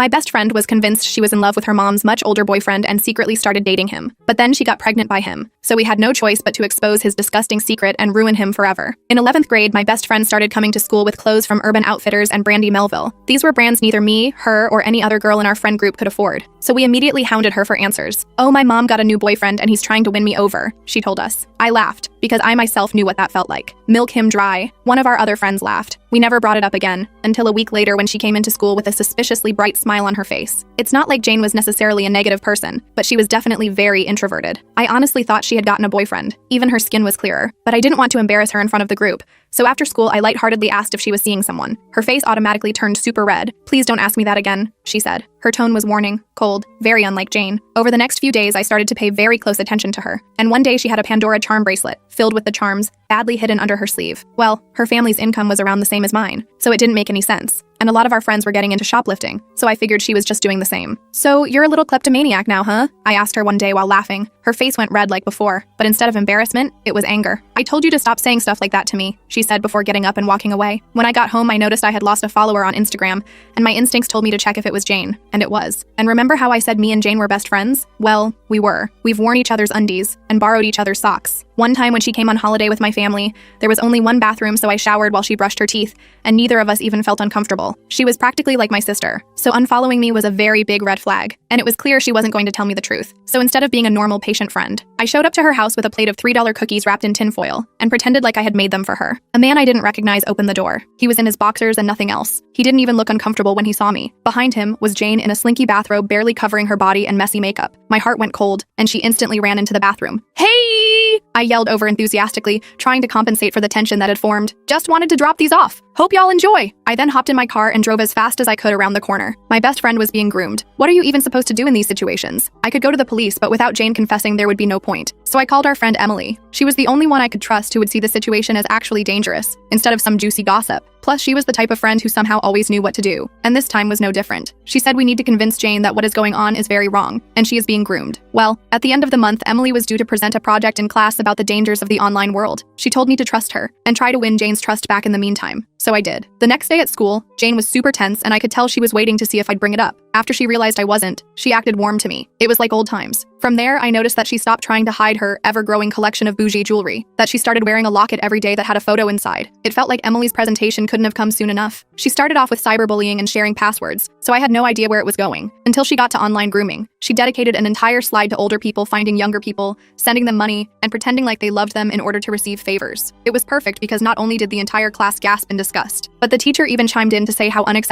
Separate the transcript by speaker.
Speaker 1: My best friend was convinced she was in love with her mom's much older boyfriend and secretly started dating him. But then she got pregnant by him, so we had no choice but to expose his disgusting secret and ruin him forever. In 11th grade, my best friend started coming to school with clothes from Urban Outfitters and Brandy Melville. These were brands neither me, her, or any other girl in our friend group could afford. So we immediately hounded her for answers. "Oh, my mom got a new boyfriend and he's trying to win me over," she told us. I laughed, because I myself knew what that felt like. Milk him dry. One of our other friends laughed. We never brought it up again, until a week later when she came into school with a suspiciously bright smile on her face. It's not like Jane was necessarily a negative person, but she was definitely very introverted. I honestly thought she had gotten a boyfriend. Even her skin was clearer. But I didn't want to embarrass her in front of the group. So after school, I lightheartedly asked if she was seeing someone. Her face automatically turned super red. "Please don't ask me that again," she said. Her tone was warning, cold, very unlike Jane. Over the next few days, I started to pay very close attention to her. And one day she had a Pandora charm bracelet, filled with the charms, badly hidden under her sleeve. Well, her family's income was around the same as mine, so it didn't make any sense. And a lot of our friends were getting into shoplifting, so I figured she was just doing the same. "So you're a little kleptomaniac now, huh?" I asked her one day while laughing. Her face went red like before, but instead of embarrassment, it was anger. "I told you to stop saying stuff like that to me," she said before getting up and walking away. When I got home, I noticed I had lost a follower on Instagram, and my instincts told me to check if it was Jane, and it was. And remember how I said me and Jane were best friends? Well, we were. We've worn each other's undies and borrowed each other's socks. One time when she came on holiday with my family, there was only one bathroom, so I showered while she brushed her teeth, and neither of us even felt uncomfortable. She was practically like my sister, so unfollowing me was a very big red flag, and it was clear she wasn't going to tell me the truth. So instead of being a normal patient friend, I showed up to her house with a plate of $3 cookies wrapped in tinfoil, and pretended like I had made them for her. A man I didn't recognize opened the door. He was in his boxers and nothing else. He didn't even look uncomfortable when he saw me. Behind him was Jane in a slinky bathrobe barely covering her body and messy makeup. My heart went cold, and she instantly ran into the bathroom. "Hey!" I yelled over enthusiastically, trying to compensate for the tension that had formed. "Just wanted to drop these off. Hope y'all enjoy." I then hopped in my car and drove as fast as I could around the corner. My best friend was being groomed. What are you even supposed to do in these situations? I could go to the police, but without Jane confessing, there would be no point. So I called our friend Emily. She was the only one I could trust who would see the situation as actually dangerous, instead of some juicy gossip. Plus, she was the type of friend who somehow always knew what to do. And this time was no different. She said we need to convince Jane that what is going on is very wrong, and she is being groomed. Well, at the end of the month, Emily was due to present a project in class about the dangers of the online world. She told me to trust her, and try to win Jane's trust back in the meantime. So I did. The next day at school, Jane was super tense, and I could tell she was waiting to see if I'd bring it up. After she realized I wasn't, she acted warm to me. It was like old times. From there, I noticed that she stopped trying to hide her ever-growing collection of bougie jewelry, that she started wearing a locket every day that had a photo inside. It felt like Emily's presentation couldn't have come soon enough. She started off with cyberbullying and sharing passwords, so I had no idea where it was going, until she got to online grooming. She dedicated an entire slide to older people finding younger people, sending them money, and pretending like they loved them in order to receive favors. It was perfect because not only did the entire class gasp in disgust, but the teacher even chimed in to say how unacceptable